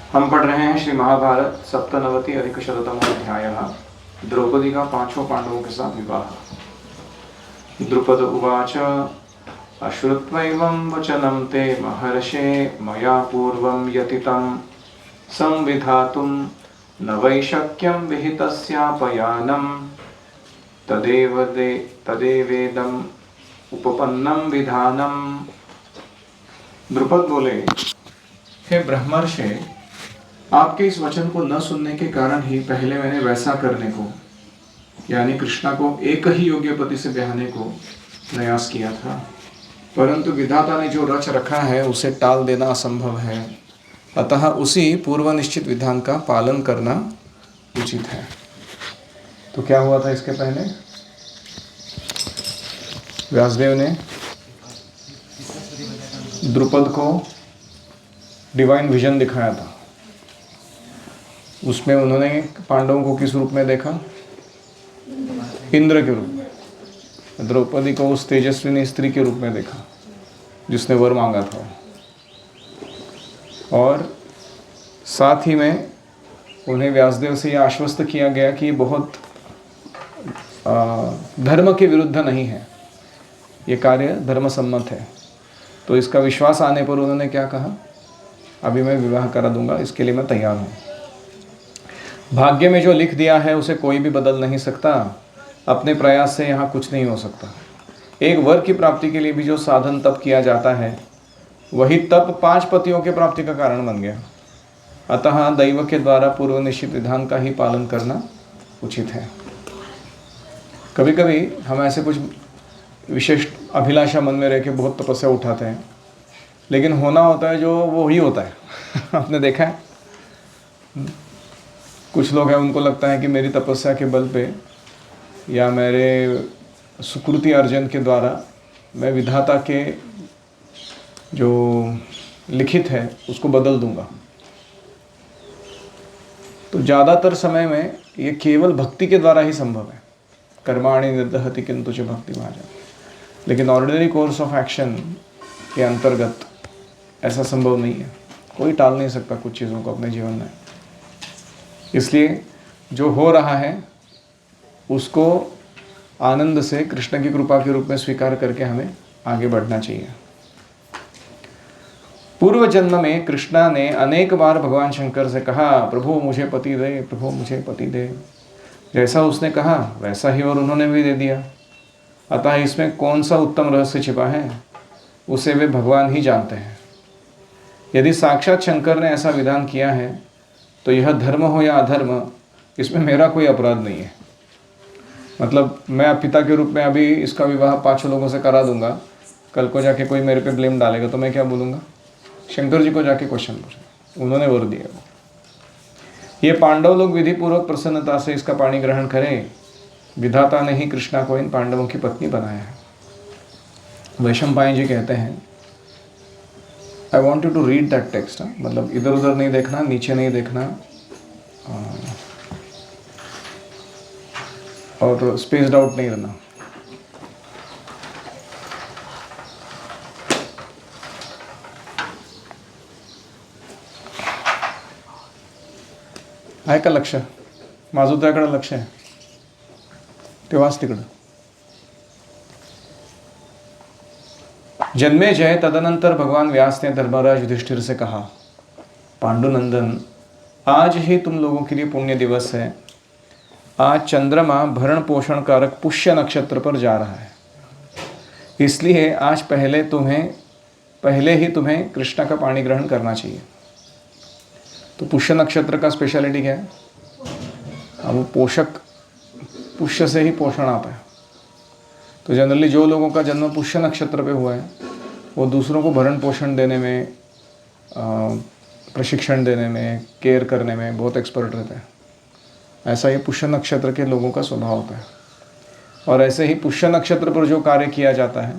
हम पढ़ रहे हैं श्री महाभारत सप्तनवति अधिकशततमो अध्याय द्रौपदी का पांचों पांडवों के साथ विवाह। द्रुपद उवाच अश्रुत्वैवं वचनं ते महर्षे मया पूर्वं यतितं संविधातुं न वै शक्यं विहितस्यापयानं तदेवेदम् उपपन्नं विधानम्। द्रुपद बोले, हे ब्रह्मर्षि, आपके इस वचन को न सुनने के कारण ही पहले मैंने वैसा करने को, यानी कृष्णा को एक ही योग्य पति से ब्याहने को प्रयास किया था, परंतु विधाता ने जो रच रखा है उसे टाल देना असंभव है। अतः उसी पूर्व निश्चित विधान का पालन करना उचित है। तो क्या हुआ था इसके पहले? व्यासदेव ने द्रुपद को डिवाइन विजन दिखाया था। उसमें उन्होंने पांडवों को किस रूप में देखा? इंद्र के रूप में। द्रौपदी को उस तेजस्विनी स्त्री के रूप में देखा जिसने वर मांगा था। और साथ ही में उन्हें व्यासदेव से यह आश्वस्त किया गया कि ये बहुत धर्म के विरुद्ध नहीं है, ये कार्य धर्म सम्मत है। तो इसका विश्वास आने पर उन्होंने क्या कहा? अभी मैं विवाह करा दूंगा, इसके लिए मैं तैयार हूँ। भाग्य में जो लिख दिया है उसे कोई भी बदल नहीं सकता। अपने प्रयास से यहाँ कुछ नहीं हो सकता। एक वर की प्राप्ति के लिए भी जो साधन तप किया जाता है, वही तप 5 पतियों के प्राप्ति का कारण बन गया। अतः दैव के द्वारा पूर्व निश्चित विधान का ही पालन करना उचित है। कभी कभी हम ऐसे कुछ विशेष अभिलाषा मन में रह के बहुत तपस्या उठाते हैं, लेकिन होना होता है जो वो ही होता है। आपने देखा है, कुछ लोग हैं, उनको लगता है कि मेरी तपस्या के बल पे या मेरे सुकृति अर्जन के द्वारा मैं विधाता के जो लिखित है उसको बदल दूंगा। तो ज़्यादातर समय में ये केवल भक्ति के द्वारा ही संभव है। कर्माणि निर्दहति किंतु च भक्ति मार्जन। लेकिन ऑर्डिनरी कोर्स ऑफ एक्शन के अंतर्गत ऐसा संभव नहीं है। कोई टाल नहीं सकता कुछ चीज़ों को अपने जीवन में। इसलिए जो हो रहा है उसको आनंद से कृष्ण की कृपा के रूप में स्वीकार करके हमें आगे बढ़ना चाहिए। पूर्व जन्म में कृष्णा ने अनेक बार भगवान शंकर से कहा, प्रभु मुझे पति दे, प्रभु मुझे पति दे। जैसा उसने कहा वैसा ही और उन्होंने भी दे दिया। अतः इसमें कौन सा उत्तम रहस्य छिपा है, उसे वे भगवान ही जानते हैं। यदि साक्षात शंकर ने ऐसा विधान किया है तो यह धर्म हो या अधर्म, इसमें मेरा कोई अपराध नहीं है। मतलब मैं पिता के रूप में अभी इसका विवाह 5 लोगों से करा दूंगा, कल को जाके कोई मेरे पे ब्लेम डालेगा तो मैं क्या बोलूँगा? शंकर जी को जाके क्वेश्चन पूछूंगा, उन्होंने वर दिया। ये पांडव लोग विधि पूर्वक प्रसन्नता से इसका पाणी ग्रहण करें। विधाता ने ही कृष्णा को इन पांडवों की पत्नी बनाया है। वैशंपायन जी कहते हैं, I want you to read that text. मतलब इधर उधर नहीं देखना, नीचे नहीं देखना, और स्पेस्ड आउट नहीं रहना। आहे का लक्ष? माझं त्याकडे लक्ष आहे, तेव्हाच तिकडं। जन्मेजय तदनंतर भगवान व्यास ने धर्मराज युधिष्ठिर से कहा, पांडुनंदन, आज ही तुम लोगों के लिए पुण्य दिवस है। आज चंद्रमा भरण पोषण कारक पुष्य नक्षत्र पर जा रहा है, इसलिए आज पहले ही तुम्हें कृष्णा का पाणी ग्रहण करना चाहिए। तो पुष्य नक्षत्र का स्पेशलिटी क्या है? अब पोषक, पुष्य से ही पोषण आता है। तो जनरली जो लोगों का जन्म पुष्य नक्षत्र पे हुआ है वो दूसरों को भरण पोषण देने में, प्रशिक्षण देने में, केयर करने में बहुत एक्सपर्ट रहते हैं। ऐसा ही पुष्य नक्षत्र के लोगों का स्वभाव होता है। और ऐसे ही पुष्य नक्षत्र पर जो कार्य किया जाता है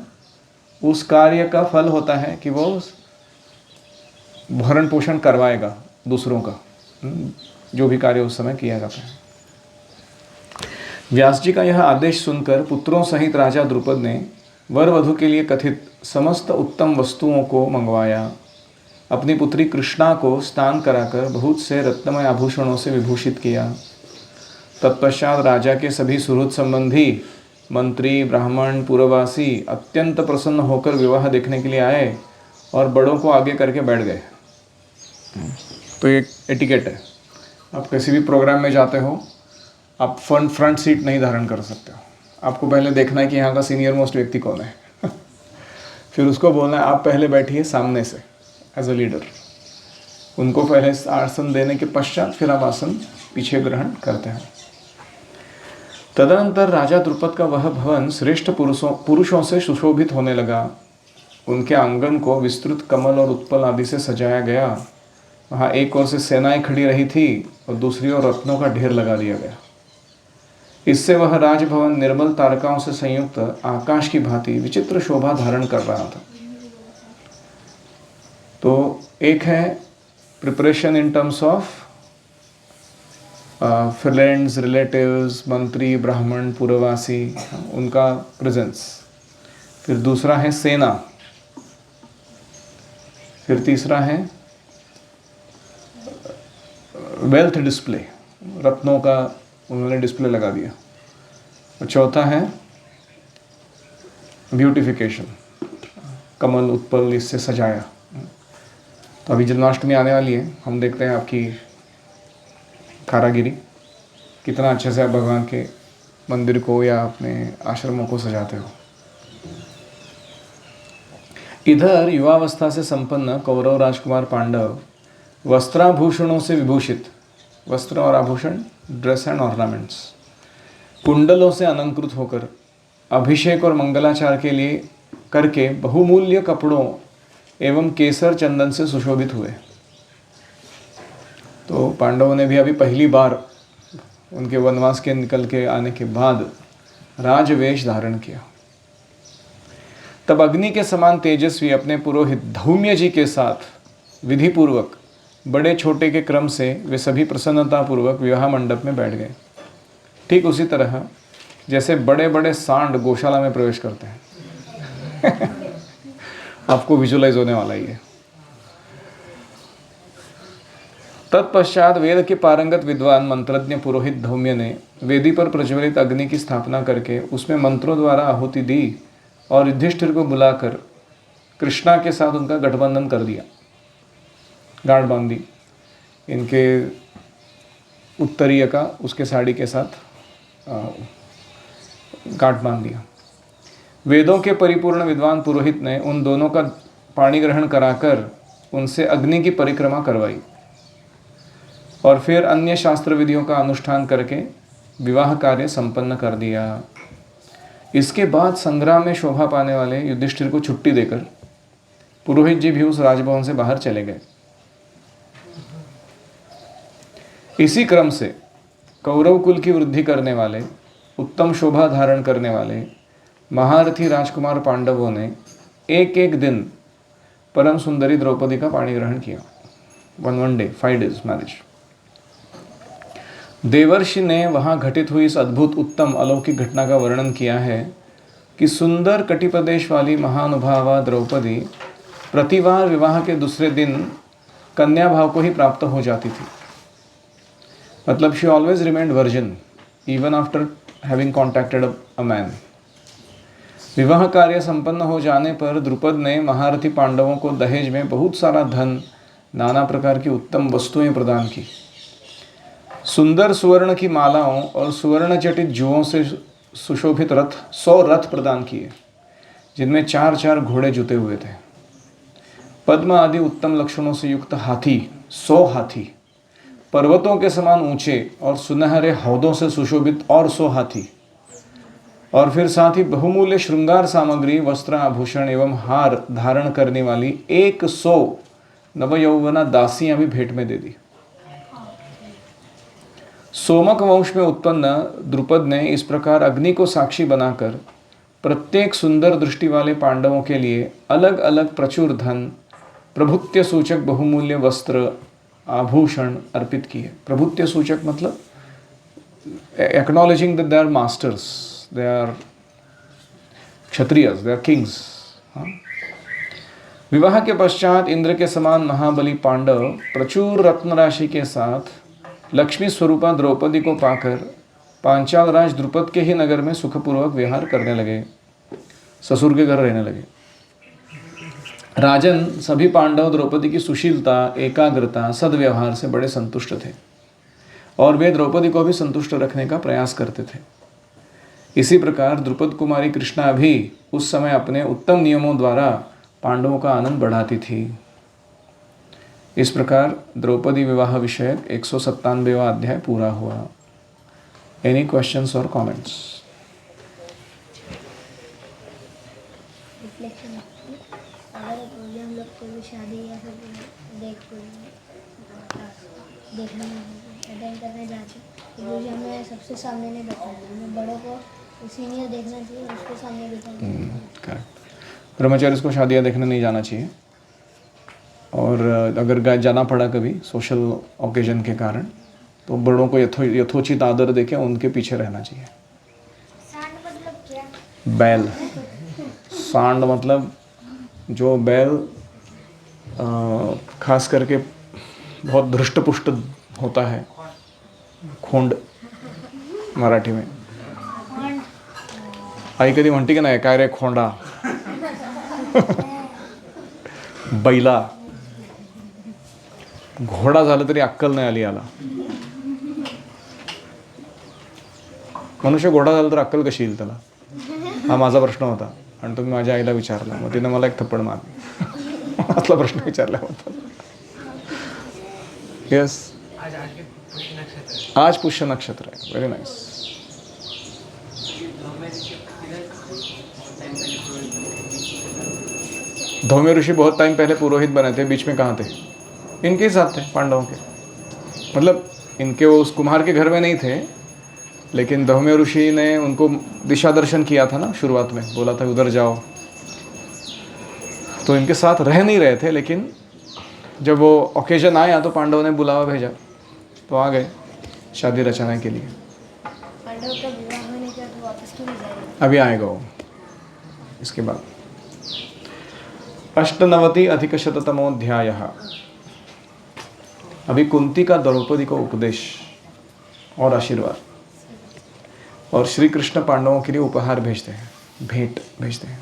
उस कार्य का फल होता है कि वो भरण पोषण करवाएगा दूसरों का, जो भी कार्य उस समय किया जाता है। व्यास जी का यह आदेश सुनकर पुत्रों सहित राजा द्रुपद ने वर वधु के लिए कथित समस्त उत्तम वस्तुओं को मंगवाया। अपनी पुत्री कृष्णा को स्नान कराकर बहुत से रत्नमय आभूषणों से विभूषित किया। तत्पश्चात राजा के सभी सुहृद संबंधी, मंत्री, ब्राह्मण, पुरवासी अत्यंत प्रसन्न होकर विवाह देखने के लिए आए और बड़ों को आगे करके बैठ गए। तो एक एटिकेट है, आप किसी भी प्रोग्राम में जाते हो, आप फ्रंट सीट नहीं धारण कर सकते हो। आपको पहले देखना है कि यहाँ का सीनियर मोस्ट व्यक्ति कौन है फिर उसको बोलना है आप पहले बैठिए सामने से एज अ लीडर। उनको पहले आसन देने के पश्चात फिर आप आसन पीछे ग्रहण करते हैं। तदनंतर राजा द्रुपद का वह भवन श्रेष्ठ पुरुषों से सुशोभित होने लगा। उनके आंगन को विस्तृत कमल और उत्पल आदि से सजाया गया। वहाँ एक ओर से सेनाएं खड़ी रही थी और दूसरी ओर रत्नों का ढेर लगा दिया गया। इससे वह राजभवन निर्मल तारकाओं से संयुक्त आकाश की भांति विचित्र शोभा धारण कर रहा था। तो एक है preparation in terms of friends, relatives, मंत्री, ब्राह्मण, पुरवासी, उनका प्रेजेंस। फिर दूसरा है सेना। फिर तीसरा है वेल्थ डिस्प्ले, रत्नों का उन्होंने डिस्प्ले लगा दिया। और चौथा है ब्यूटिफिकेशन, कमल उत्पल इससे सजाया। तो अभी जन्माष्टमी आने वाली है, हम देखते हैं आपकी कारागिरी कितना अच्छे से आप भगवान के मंदिर को या अपने आश्रमों को सजाते हो। इधर युवावस्था से संपन्न कौरव राजकुमार पांडव वस्त्राभूषणों से विभूषित, वस्त्र और आभूषण, ड्रेस एंड ऑर्नामेंट्स, कुंडलों से अलंकृत होकर अभिषेक और मंगलाचार के लिए करके बहुमूल्य कपड़ों एवं केसर चंदन से सुशोभित हुए। तो पांडवों ने भी अभी पहली बार उनके वनवास के निकल के आने के बाद राजवेश धारण किया। तब अग्नि के समान तेजस्वी अपने पुरोहित धौम्य जी के साथ विधि पूर्वक बड़े छोटे के क्रम से वे सभी प्रसन्नतापूर्वक विवाह मंडप में बैठ गए। ठीक उसी तरह जैसे बड़े बड़े सांड गौशाला में प्रवेश करते हैं आपको विजुलाइज होने वाला ही है। तत्पश्चात वेद के पारंगत विद्वान मंत्रज्ञ पुरोहित धौम्य ने वेदी पर प्रज्वलित अग्नि की स्थापना करके उसमें मंत्रों द्वारा आहुति दी और युधिष्ठिर को बुलाकर कृष्णा के साथ उनका गठबंधन कर दिया, गांठ बांध दी। इनके उत्तरीय का उसके साड़ी के साथ गांठ बांध दिया। वेदों के परिपूर्ण विद्वान पुरोहित ने उन दोनों का पाणी ग्रहण कराकर उनसे अग्नि की परिक्रमा करवाई और फिर अन्य शास्त्र विधियों का अनुष्ठान करके विवाह कार्य संपन्न कर दिया। इसके बाद संग्राम में शोभा पाने वाले युधिष्ठिर को छुट्टी देकर पुरोहित जी भी उस राजभवन से बाहर चले गए। इसी क्रम से कौरव कुल की वृद्धि करने वाले, उत्तम शोभा धारण करने वाले महारथी राजकुमार पांडवों ने एक एक दिन परम सुंदरी द्रौपदी का पाणी ग्रहण किया। One day 5 days marriage. देवर्षि ने वहाँ घटित हुई इस अद्भुत उत्तम अलौकिक घटना का वर्णन किया है कि सुंदर कटिप्रदेश वाली महानुभावा द्रौपदी प्रतिवार विवाह के दूसरे दिन कन्या भाव को ही प्राप्त हो जाती थी। मतलब she always remained virgin even after having contacted a man. विवाह कार्य संपन्न हो जाने पर द्रुपद ने महारथी पांडवों को दहेज में बहुत सारा धन, नाना प्रकार की उत्तम वस्तुएं प्रदान की। सुंदर सुवर्ण की मालाओं और सुवर्ण जटित जुओं से सुशोभित 100 रथ प्रदान किए, जिनमें 4-4 घोड़े जुते हुए थे। पद्म आदि उत्तम लक्षणों से युक्त हाथी, 100 हाथी, पर्वतों के समान ऊंचे और सुनहरे हौदों से सुशोभित और 100 हाथी, और फिर साथ ही बहुमूल्य श्रृंगार सामग्री, वस्त्र, आभूषण एवं हार धारण करने वाली 100 नवयौवना दासियां भी भेंट में दे दी। सोमक वंश में उत्पन्न द्रुपद ने इस प्रकार अग्नि को साक्षी बनाकर प्रत्येक सुंदर दृष्टि वाले पांडवों के लिए अलग अलग प्रचुर धन, प्रभुत्य सूचक बहुमूल्य वस्त्र, आभूषण अर्पित किए। प्रभुत्य सूचक मतलब acknowledging that they are masters, they are Kshatriyas, they are kings. विवाह के पश्चात इंद्र के समान महाबली पांडव प्रचुर रत्न राशि के साथ लक्ष्मी स्वरूपा द्रौपदी को पाकर पांचाल राज द्रुपद के ही नगर में सुखपूर्वक विहार करने लगे, ससुर के घर रहने लगे। राजन, सभी पांडव द्रौपदी की सुशीलता, एकाग्रता, सद्व्यवहार से बड़े संतुष्ट थे और वे द्रौपदी को भी संतुष्ट रखने का प्रयास करते थे। इसी प्रकार द्रुपद कुमारी कृष्णा भी उस समय अपने उत्तम नियमों द्वारा पांडवों का आनंद बढ़ाती थी। इस प्रकार द्रौपदी विवाह विषयक 197वां अध्याय पूरा हुआ। एनी क्वेश्चंस और कमेंट्स? अगर हम लोग कोई शादी या देखने अटेंड करने जाते तो हमें सबसे सामने नहीं बैठना चाहिए, हमें बड़ों को सीनियर देखना चाहिए, उसके सामने बैठना चाहिए। करेक्ट। ब्रह्मचारी को शादियाँ देखने नहीं जाना चाहिए, और अगर जाना पड़ा कभी सोशल ओकेजन के कारण तो बड़ों को यथोचित आदर देके उनके पीछे रहना चाहिए। सांड मतलब क्या? बैल। सांड मतलब जो बैल खास करके बहुत धृष्टपुष्ट होता है, खोंड मराठी में। आई कधी म्हणते की नाही काय रे खोंडा बैला। घोडा झाला तरी अक्कल नाही आली याला। मनुष्य घोडा झाला तर अक्कल कशी येईल त्याला, हा माझा प्रश्न होता आणि तुम्ही माझ्या आईला विचारला, मग तिने मला एक थप्पड मारली। असला प्रश्न विचारला होता। यस, आज पुष्य नक्षत्र है। Very nice. धौम्य ऋषि बहुत टाइम पहले पुरोहित बने थे, बीच में कहाँ थे? इनके साथ थे, पांडवों के। मतलब इनके वो उस कुम्हार के घर में नहीं थे, लेकिन धौम्य ऋषि ने उनको दिशा दर्शन किया था ना, शुरुआत में बोला था उधर जाओ, तो इनके साथ रह नहीं रहे थे, लेकिन जब वो ओकेजन आया तो पांडवों ने बुलावा भेजा तो आ गए शादी रचाने के लिए। पांडव का विवाह होने के बाद वापस क्यों नहीं जाएगा? अभी आएगा वो इसके बाद। 98 अधिक शततमोऽध्यायः। अभी कुंती का द्रौपदी को उपदेश और आशीर्वाद, और श्री कृष्ण पांडवों के लिए उपहार भेजते हैं, भेंट भेजते हैं।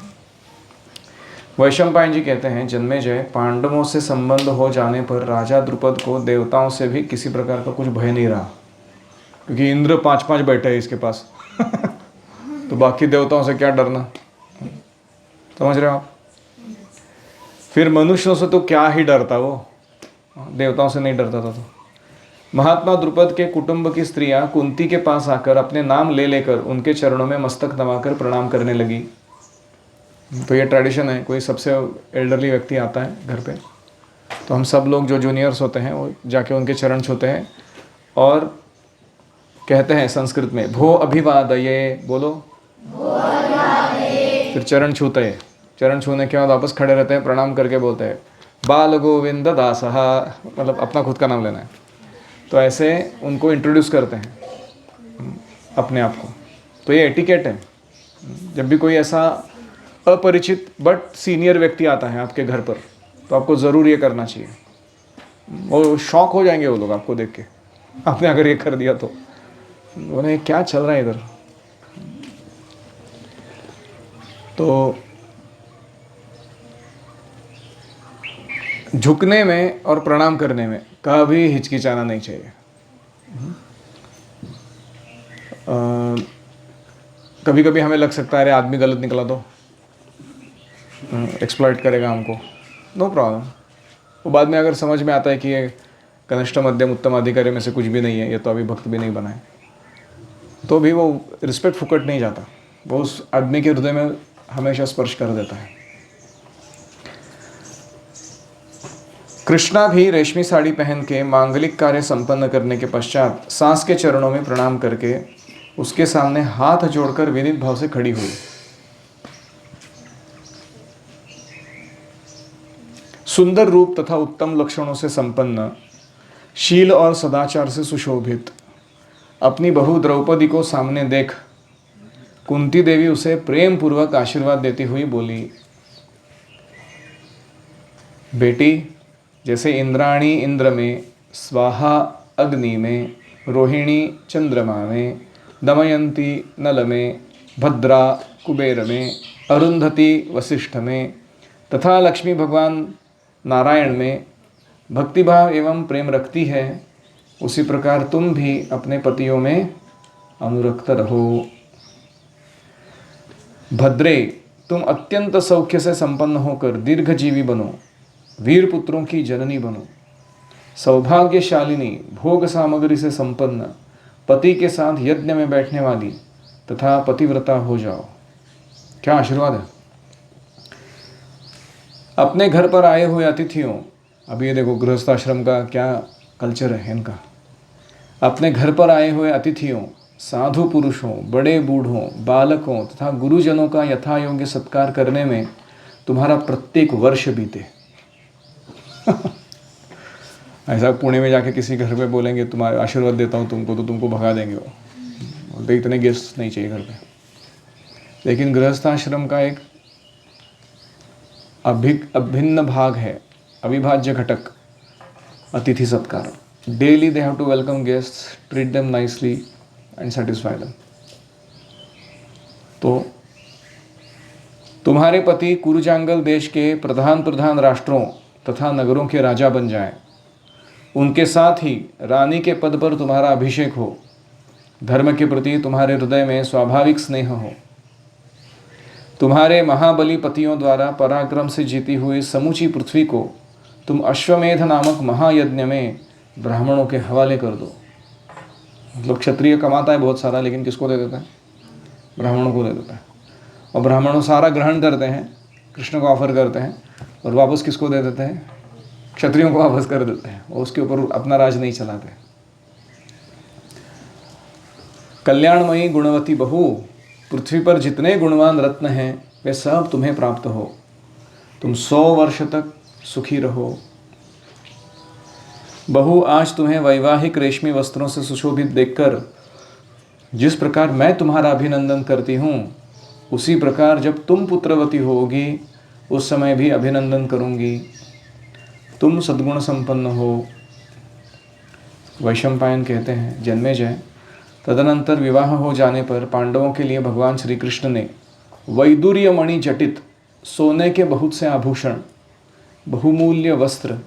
वैशंपायन जी कहते हैं, जन्मेजय, पांडवों से संबंध हो जाने पर राजा द्रुपद को देवताओं से भी किसी प्रकार का कुछ भय नहीं रहा, क्योंकि इंद्र 5-5 बैठे हैं इसके पास तो बाकी देवताओं से क्या डरना, समझ रहे हो आप? फिर मनुष्यों से तो क्या ही डरता वो, देवताओं से नहीं डरता था। तो महात्मा द्रुपद के कुटुंब की स्त्रियां कुंती के पास आकर अपने नाम ले लेकर उनके चरणों में मस्तक दबाकर प्रणाम करने लगी। तो ये ट्रेडिशन है, कोई सबसे एल्डरली व्यक्ति आता है घर पे तो हम सब लोग जो जूनियर्स होते हैं वो जाके उनके चरण छूते हैं और कहते हैं संस्कृत में भो अभिवादये, बोलो फिर चरण छूते हैं। चरण छूने के बाद वापस खड़े रहते हैं, प्रणाम करके बोलते हैं बाल गोविंद दासः, मतलब अपना खुद का नाम लेना है। तो ऐसे उनको इंट्रोड्यूस करते हैं अपने आप को। तो ये एटिकेट है। जब भी कोई ऐसा अपरिचित बट सीनियर व्यक्ति आता है आपके घर पर तो आपको ज़रूर ये करना चाहिए। वो शॉक हो जाएंगे वो लोग आपको देख के, आपने अगर ये कर दिया तो उन्हें क्या चल रहा है इधर। तो झुकने में और प्रणाम करने में कभी हिचकिचाना नहीं चाहिए। कभी कभी हमें लग सकता है अरे आदमी गलत निकला तो एक्सप्लॉइट करेगा हमको, नो प्रॉब्लम। वो बाद में अगर समझ में आता है कि ये कनिष्ठ मध्यम उत्तम अधिकारी में से कुछ भी नहीं है, ये तो अभी भक्त भी नहीं बना है, तो भी वो रिस्पेक्ट फुकट नहीं जाता, वो उस आदमी के हृदय में हमेशा स्पर्श कर देता है। कृष्णा भी रेशमी साड़ी पहन के मांगलिक कार्य संपन्न करने के पश्चात सास के चरणों में प्रणाम करके उसके सामने हाथ जोड़कर विनीत भाव से खड़ी हुई। सुंदर रूप तथा उत्तम लक्षणों से संपन्न, शील और सदाचार से सुशोभित अपनी बहू द्रौपदी को सामने देख कुंती देवी उसे प्रेम पूर्वक आशीर्वाद देती हुई बोली, बेटी, जैसे इंद्राणी इंद्र में, स्वाहा अग्नि में, रोहिणी चंद्रमा में, दमयंती नल में, भद्रा कुबेर में, अरुंधति वशिष्ठ में तथा लक्ष्मी भगवान नारायण में भक्तिभाव एवं प्रेम रखती है, उसी प्रकार तुम भी अपने पतियों में अनुरक्त रहो। भद्रे, तुम अत्यंत सौख्य से संपन्न होकर दीर्घजीवी बनो, वीर पुत्रों की जननी बनो। सौभाग्यशालिनी, भोग सामग्री से संपन्न, पति के साथ यज्ञ में बैठने वाली तथा पतिव्रता हो जाओ। क्या आशीर्वाद है। अपने घर पर आए हुए अतिथियों, अभी ये देखो गृहस्थाश्रम का क्या कल्चर है इनका। अपने घर पर आए हुए अतिथियों, साधु पुरुषों, बड़े बूढ़ों, बालकों तथा गुरुजनों का यथा योग्य सत्कार करने में तुम्हारा प्रत्येक वर्ष बीते। ऐसा पुणे में जाके किसी घर पे बोलेंगे तुम्हारे आशीर्वाद देता हूँ तुमको, तो तुमको भगा देंगे वो, बोलते इतने गेस्ट नहीं चाहिए घर पे। लेकिन गृहस्थाश्रम का एक अभिन्न भाग है, अविभाज्य घटक अतिथि सत्कार। Daily they have to welcome guests, treat them nicely and satisfy them. तो तुम्हारे पति कुरुजांगल देश के प्रधान राष्ट्रों तथा नगरों के राजा बन जाएं, उनके साथ ही रानी के पद पर तुम्हारा अभिषेक हो, धर्म के प्रति तुम्हारे हृदय में स्वाभाविक स्नेह हो, तुम्हारे महाबली पतियों द्वारा पराक्रम से जीती हुई समूची पृथ्वी को तुम अश्वमेध नामक महायज्ञ में ब्राह्मणों के हवाले कर दो। मतलब क्षत्रिय कमाता है बहुत सारा, लेकिन किसको दे देता है? ब्राह्मणों को दे देता है। और ब्राह्मणों सारा ग्रहण करते हैं, कृष्ण को ऑफर करते हैं, और वापस किसको दे देते हैं? क्षत्रियों को वापस कर देते हैं, और उसके ऊपर अपना राज नहीं चलाते। कल्याणमयी गुणवती बहू, पृथ्वी पर जितने गुणवान रत्न हैं वे सब तुम्हें प्राप्त हो। तुम 100 वर्ष तक सुखी रहो। बहू, आज तुम्हें वैवाहिक रेशमी वस्त्रों से सुशोभित देखकर जिस प्रकार मैं तुम्हारा अभिनंदन करती हूँ, उसी प्रकार जब तुम पुत्रवती होगी उस समय भी अभिनंदन करूँगी। तुम सद्गुण संपन्न हो। वैशंपायन कहते हैं, जन्मेजय, तदनंतर विवाह हो जाने पर पांडवों के लिए भगवान श्री कृष्ण ने वैदुर्य मणि जटित सोने के बहुत से आभूषण, बहुमूल्य वस्त्र,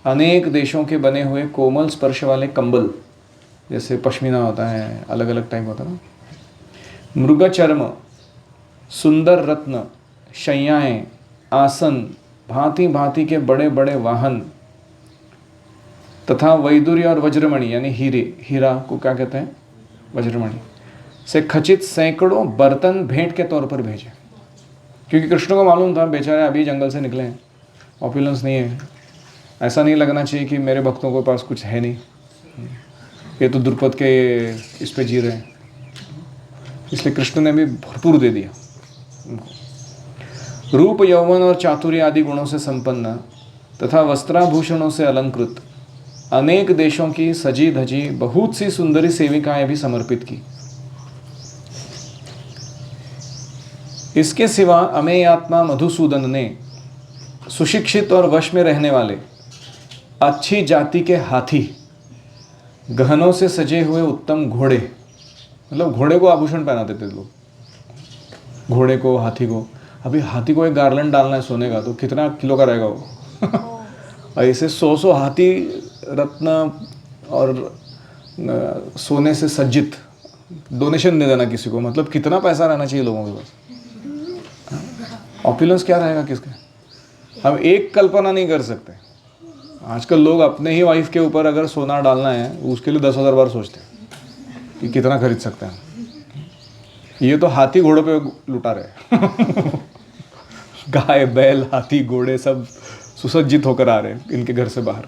अनेक देशों के बने हुए कोमल स्पर्श वाले कंबल, जैसे पश्मीना होता है, अलग अलग टाइप होता है ना, मृग चर्म, सुंदर रत्न, शैयाएँ, आसन, भांति भांति के बड़े बड़े वाहन तथा वैदुर्य और वज्रमणि यानी हीरा को क्या कहते हैं? वज्रमणि से खचित सैकड़ों बर्तन भेंट के तौर पर भेजे। क्योंकि कृष्ण को मालूम था बेचारे अभी जंगल से निकले हैं, ऑपुलेंस नहीं है, ऐसा नहीं लगना चाहिए कि मेरे भक्तों के पास कुछ है नहीं, ये तो द्रुपद के इस पे जी रहे हैं। इसलिए कृष्ण ने भी भरपूर दे दिया उनको। रूप, यौवन और चातुर्य आदि गुणों से संपन्न तथा वस्त्राभूषणों से अलंकृत अनेक देशों की सजी धजी बहुत सी सुंदरी सेविकाएं भी समर्पित की। इसके सिवा अमेयात्मा मधुसूदन ने सुशिक्षित और वश में रहने वाले अच्छी जाति के हाथी, गहनों से सजे हुए उत्तम घोड़े, मतलब घोड़े को आभूषण पहनाते थे लोग, घोड़े को, हाथी को। अभी हाथी को एक गार्लैंड डालना है सोने का तो कितना किलो का रहेगा वो। ऐसे 100 हाथी रत्न और सोने से सज्जित डोनेशन दे देना किसी को, मतलब कितना पैसा रहना चाहिए लोगों के पास। ऑपुलेंस क्या रहेगा किसका, हम एक कल्पना नहीं कर सकते। आजकल लोग अपने ही वाइफ के ऊपर अगर सोना डालना है उसके लिए 10,000 बार सोचते हैं कि कितना खरीद सकते हैं। ये तो हाथी घोड़ों पे लुटा रहे गाय, बैल, हाथी, घोड़े सब सुसज्जित होकर आ रहे हैं इनके घर से बाहर।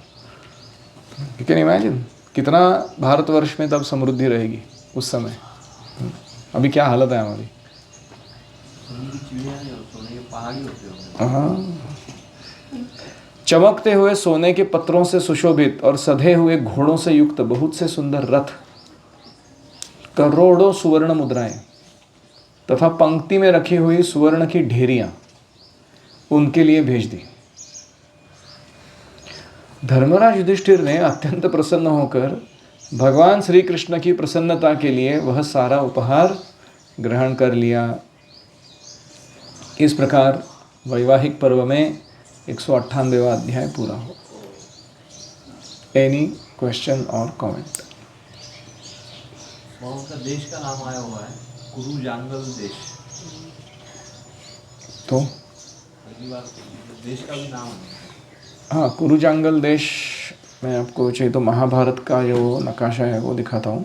यू कैन इमेजिन कितना भारतवर्ष में तब समृद्धि रहेगी उस समय। अभी क्या हालत है हमारी। हाँ, चमकते हुए सोने के पत्रों से सुशोभित और सधे हुए घोड़ों से युक्त बहुत से सुंदर रथ, करोड़ों सुवर्ण मुद्राएं तथा पंक्ति में रखी हुई सुवर्ण की ढेरियां उनके लिए भेज दी। धर्मराज युधिष्ठिर ने अत्यंत प्रसन्न होकर भगवान श्री कृष्ण की प्रसन्नता के लिए वह सारा उपहार ग्रहण कर लिया। इस प्रकार वैवाहिक पर्व में 198वां अध्याय पूरा हो। एनी क्वेश्चन और कमेंट? उनका देश का नाम आया हुआ है कुरु जांगल देश, तो पहली बार देश का भी नाम है। हाँ, कुरुजांगल देश मैं आपको चाहिए तो महाभारत का जो नक्काशा है वो दिखाता हूँ।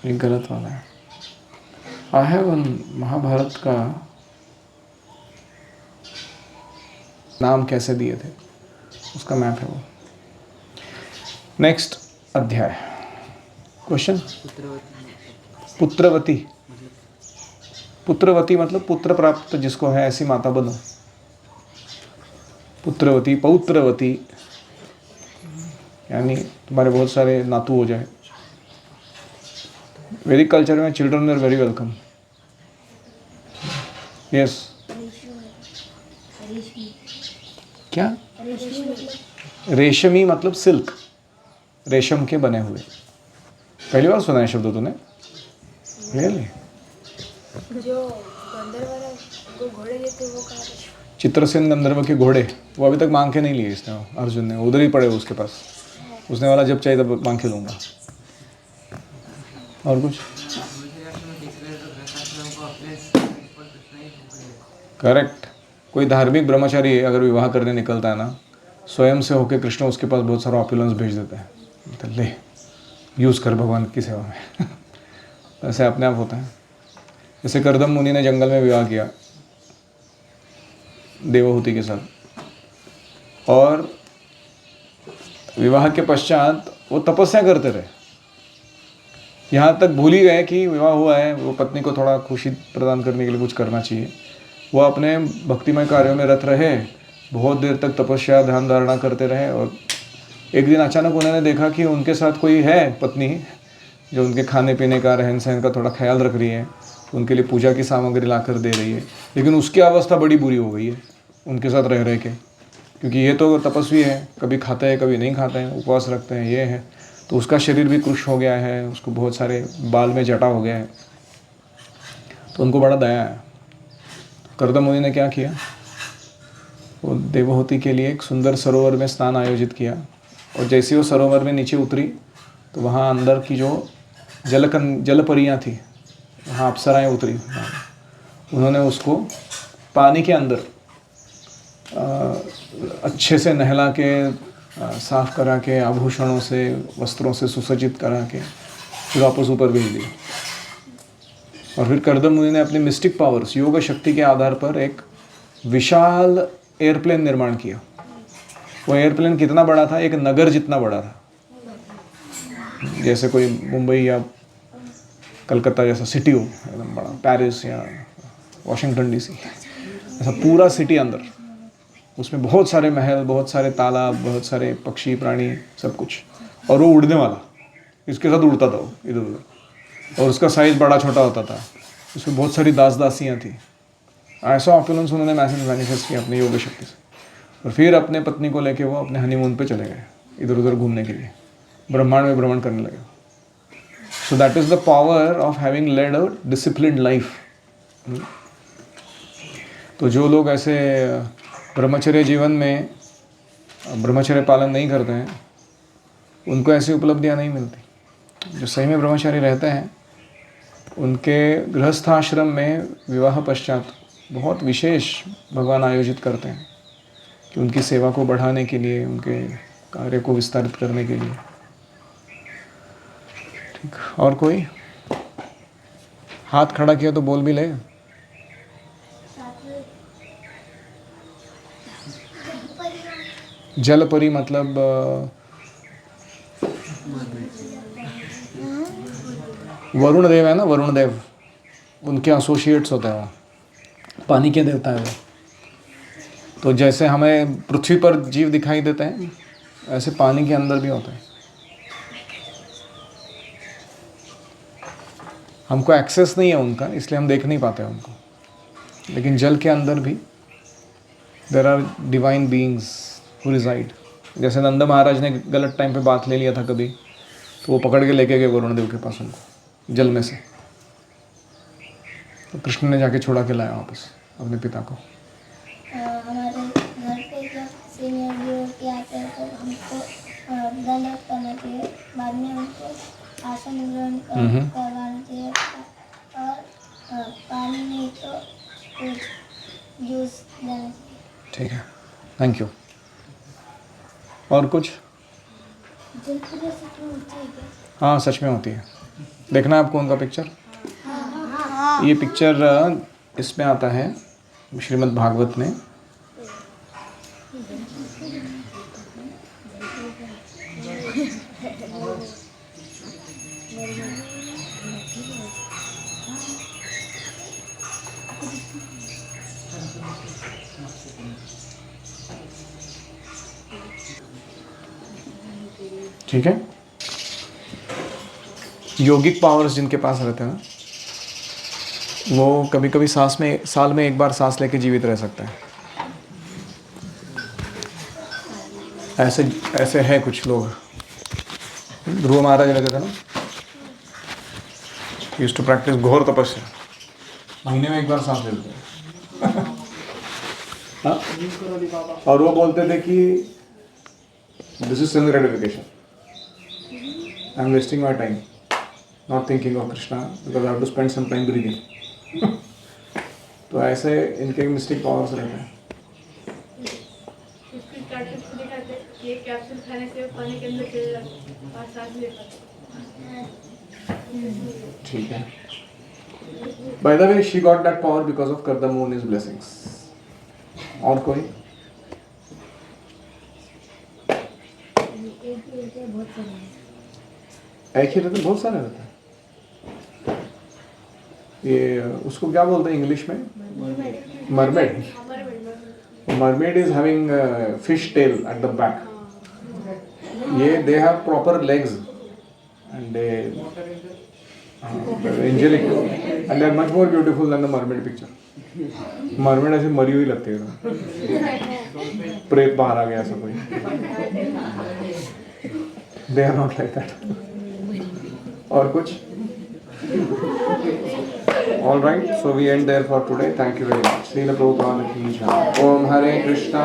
ये गलत वाला है। आई हैव महाभारत का नाम कैसे दिए थे उसका मैप है वो। नेक्स्ट अध्याय। क्वेश्चन? पुत्रवती। पुत्रवती मतलब पुत्र प्राप्त जिसको है ऐसी माता बनो। पुत्रवती, पौत्रवती यानी तुम्हारे बहुत सारे नातू हो जाए। वैदिक कल्चर में children are very welcome. Yes, क्या? रेशमी मतलब सिल्क, रेशम के बने हुए। पहली बार सुना है शब्द तूने? रियली? जो गंधर्व को घोड़े देते वो कहाँ थे? चित्रसेन गंधर्व के घोड़े वो अभी तक मांग के नहीं लिए इसने, अर्जुन ने। उधर ही पड़े उसके पास। उसने वाला जब चाहिए तब मांग के लूँगा। और कुछ? करेक्ट। कोई धार्मिक ब्रह्मचारी अगर विवाह करने निकलता है ना, स्वयं से होकर कृष्ण उसके पास बहुत सारा ऑपुलेंस भेज देता है, तो ले यूज़ कर भगवान की सेवा में। ऐसे अपने आप होता है। जैसे कर्दम मुनि ने जंगल में विवाह किया देवहूति के साथ, और विवाह के पश्चात वो तपस्या करते रहे। यहाँ तक भूल ही गए कि विवाह हुआ है, वो पत्नी को थोड़ा खुशी प्रदान करने के लिए कुछ करना चाहिए। वो अपने भक्तिमय कार्यों में रत रहे, बहुत देर तक तपस्या ध्यान धारणा करते रहे। और एक दिन अचानक उन्होंने देखा कि उनके साथ कोई है पत्नी जो उनके खाने पीने का, रहन सहन का थोड़ा ख्याल रख रही है, उनके लिए पूजा की सामग्री ला कर दे रही है। लेकिन उसकी अवस्था बड़ी बुरी हो गई है उनके साथ रह रह के, क्योंकि ये तो तपस्वी है, कभी खाता है कभी नहीं खाता है, उपवास रखते हैं, ये है। तो उसका शरीर भी कृश हो गया है, उसको बहुत सारे बाल में जटा हो गया है। तो उनको बड़ा दया है। कर्दम मुनि ने क्या किया, वो देवहूति के लिए एक सुंदर सरोवर में स्नान आयोजित किया। और जैसे वो सरोवर में नीचे उतरी तो वहाँ अंदर की जो जलपरियाँ थी, वहाँ अप्सराएँ उतरी। उन्होंने उसको पानी के अंदर अच्छे से नहला के, साफ करा के, आभूषणों से, वस्त्रों से सुसज्जित करा के फिर वापस ऊपर भेज दिया। और फिर कर्दम मुनि ने अपनी मिस्टिक पावर्स, योग शक्ति के आधार पर एक विशाल एयरप्लेन निर्माण किया। वो एयरप्लेन कितना बड़ा था? एक नगर जितना बड़ा था। जैसे कोई मुंबई या कलकत्ता जैसा सिटी हो, एकदम बड़ा, पेरिस या वॉशिंगटन डीसी, ऐसा पूरा सिटी अंदर। उसमें बहुत सारे महल, बहुत सारे तालाब, बहुत सारे पक्षी प्राणी, सब कुछ। और वो उड़ने वाला, इसके साथ उड़ता था वो इधर उधर। और उसका साइज़ बड़ा छोटा होता था। उसमें बहुत सारी दास दासियाँ थी। ऐसा ऑपुलेंस उन्होंने मैनिफेस्ट किया अपनी योग शक्ति से। और फिर अपने पत्नी को लेके वो अपने हनीमून पे चले गए, इधर उधर घूमने के लिए, ब्रह्मांड में भ्रमण करने लगे। So that is the power of having led a disciplined life. तो जो लोग ऐसे ब्रह्मचर्य जीवन में ब्रह्मचर्य पालन नहीं करते हैं, उनको ऐसी उपलब्धियाँ नहीं मिलती। जो सही में ब्रह्मचारी रहते हैं, उनके गृहस्थाश्रम में विवाह पश्चात बहुत विशेष भगवान आयोजित करते हैं कि उनकी सेवा को बढ़ाने के लिए, उनके कार्य को विस्तारित करने के लिए। ठीक, और कोई? हाथ खड़ा किया तो बोल भी ले। जलपरी मतलब वरुण देव है ना, वरुण देव, उनके एसोसिएट्स होते हैं वो, पानी के देवता है वो। तो जैसे हमें पृथ्वी पर जीव दिखाई देते हैं, ऐसे पानी के अंदर भी होते हैं। हमको एक्सेस नहीं है उनका, इसलिए हम देख नहीं पाते उनको, लेकिन जल के अंदर भी there are divine beings who reside. जैसे नंद महाराज ने गलत टाइम पे बात ले लिया था कभी, तो वो पकड़ के लेके गए वरुण देव के पास उनको जल में से, तो कृष्ण ने जाके छुड़ा के लाया वापस अपने पिता को। हमारे घर पे जब सीनियर जो के आते हैं तो हमको दंडवत करना चाहिए, बाद में हमको आसन ग्रहण करवाना चाहिए, और पानी नहीं तो कुछ जूस देना चाहिए। ठीक है, थैंक यू। और कुछ? जलपुरी से क्यों होती है क्या? हाँ, सच में होती है। देखना है आपको उनका पिक्चर? ये पिक्चर इसमें आता है श्रीमद् भागवत में। ठीक है, योगिक पावर्स जिनके पास रहते हैं ना, वो कभी कभी साल में एक बार सांस लेके जीवित रह सकता है। ऐसे है कुछ लोग। ध्रुव महाराज रहते थे ना, यूज्ड टू प्रैक्टिस घोर तपस्या, महीने में एक बार सांस लेते थे। हाँ? और वो बोलते थे कि this is self gratification, I am wasting my time not thinking of Krishna because I have to spend some time breathing. तो ऐसे इनके मिस्टिक पावर्स रहते हैं। ये कैप्सूल खाने से पानी के अंदर चले जाते और सांस ले पाते। ठीक है। By the way she got that power because of कर्दमोनि's ब्लेसिंग्स। और कोई? एक ही रहते, बहुत सारे रहते हैं। ये उसको क्या बोलते हैं इंग्लिश में? Mermaid. Mermaid is having fish tail at the back. ये they have proper legs and angelic and they are much more beautiful than the mermaid picture. Mermaid ऐसे मरी हुई लगती है, प्रेत बाहर आ गया ऐसा कोई। They are not like that. और कुछ? All right, so we end there for today. Thank you very much. Srila Prabhupada ki jai. Om Hare Krishna,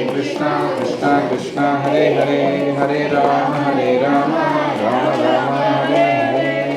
Krishna Krishna, Hare Hare, Hare Rama, Rama Rama,